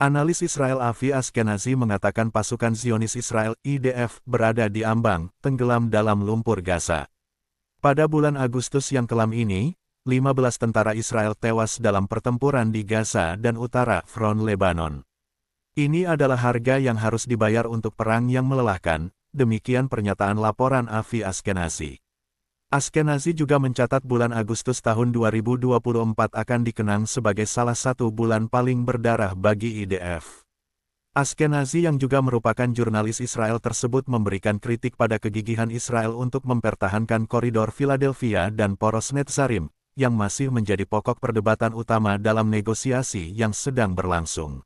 Analis Israel Avi Ashkenazi mengatakan pasukan Zionis Israel (IDF) berada di ambang, tenggelam dalam lumpur Gaza. Pada bulan Agustus yang kelam ini, 15 tentara Israel tewas dalam pertempuran di Gaza dan utara front Lebanon. Ini adalah harga yang harus dibayar untuk perang yang melelahkan, demikian pernyataan laporan Avi Ashkenazi. Ashkenazi juga mencatat bulan Agustus tahun 2024 akan dikenang sebagai salah satu bulan paling berdarah bagi IDF. Ashkenazi yang juga merupakan jurnalis Israel tersebut memberikan kritik pada kegigihan Israel untuk mempertahankan koridor Philadelphia dan poros Netzarim, yang masih menjadi pokok perdebatan utama dalam negosiasi yang sedang berlangsung.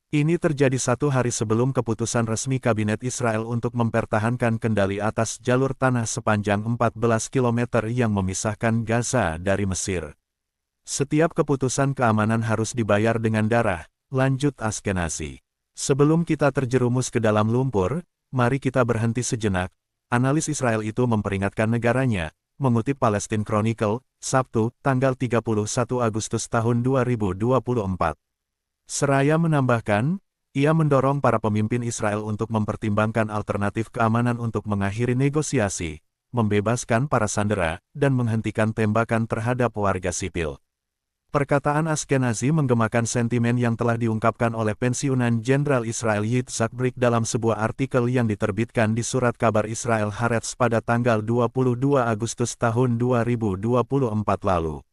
Ini terjadi satu hari sebelum keputusan resmi Kabinet Israel untuk mempertahankan kendali atas jalur tanah sepanjang 14 km yang memisahkan Gaza dari Mesir. Setiap keputusan keamanan harus dibayar dengan darah, lanjut Ashkenazi. Sebelum kita terjerumus ke dalam lumpur, mari kita berhenti sejenak. Analis Israel itu memperingatkan negaranya, mengutip Palestine Chronicle, Sabtu, tanggal 31 Agustus tahun 2024. Seraya menambahkan, ia mendorong para pemimpin Israel untuk mempertimbangkan alternatif keamanan untuk mengakhiri negosiasi, membebaskan para sandera, dan menghentikan tembakan terhadap warga sipil. Perkataan Ashkenazi menggemakan sentimen yang telah diungkapkan oleh pensiunan Jenderal Israel Yitzhak Brik dalam sebuah artikel yang diterbitkan di Surat Kabar Israel Haaretz pada tanggal 22 Agustus tahun 2024 lalu.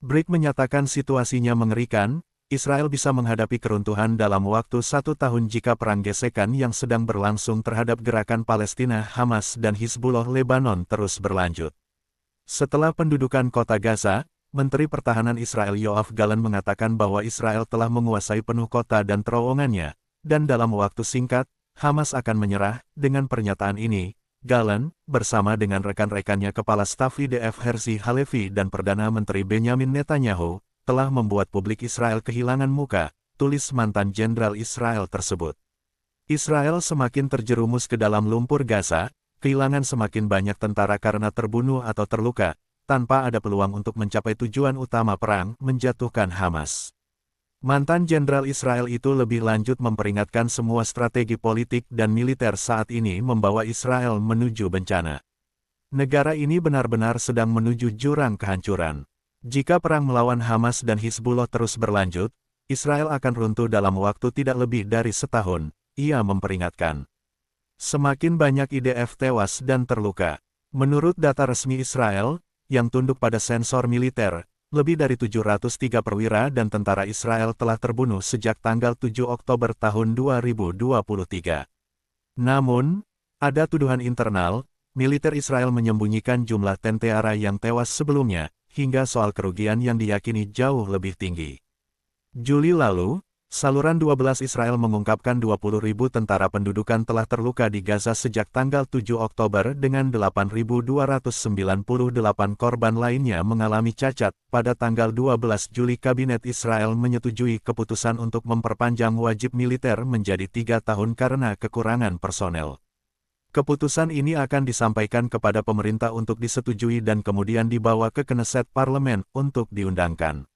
Brik menyatakan situasinya mengerikan. Israel bisa menghadapi keruntuhan dalam waktu 1 tahun jika perang gesekan yang sedang berlangsung terhadap gerakan Palestina Hamas dan Hizbullah Lebanon terus berlanjut. Setelah pendudukan kota Gaza, Menteri Pertahanan Israel Yoav Gallant mengatakan bahwa Israel telah menguasai penuh kota dan terowongannya, dan dalam waktu singkat, Hamas akan menyerah. Dengan pernyataan ini, Gallant, bersama dengan rekan-rekannya Kepala Staf IDF Herzi Halevi dan Perdana Menteri Benyamin Netanyahu, telah membuat publik Israel kehilangan muka, tulis mantan jenderal Israel tersebut. Israel semakin terjerumus ke dalam lumpur Gaza, kehilangan semakin banyak tentara karena terbunuh atau terluka, tanpa ada peluang untuk mencapai tujuan utama perang, menjatuhkan Hamas. Mantan jenderal Israel itu lebih lanjut memperingatkan semua strategi politik dan militer saat ini membawa Israel menuju bencana. Negara ini benar-benar sedang menuju jurang kehancuran. Jika perang melawan Hamas dan Hizbullah terus berlanjut, Israel akan runtuh dalam waktu tidak lebih dari setahun, ia memperingatkan. Semakin banyak IDF tewas dan terluka. Menurut data resmi Israel, yang tunduk pada sensor militer, lebih dari 703 perwira dan tentara Israel telah terbunuh sejak tanggal 7 Oktober tahun 2023. Namun, ada tuduhan internal, militer Israel menyembunyikan jumlah tentara yang tewas sebelumnya, hingga soal kerugian yang diyakini jauh lebih tinggi. Juli lalu, saluran 12 Israel mengungkapkan 20.000 tentara pendudukan telah terluka di Gaza sejak tanggal 7 Oktober dengan 8.298 korban lainnya mengalami cacat. Pada tanggal 12 Juli Kabinet Israel menyetujui keputusan untuk memperpanjang wajib militer menjadi 3 tahun karena kekurangan personel. Keputusan ini akan disampaikan kepada pemerintah untuk disetujui dan kemudian dibawa ke Knesset Parlemen untuk diundangkan.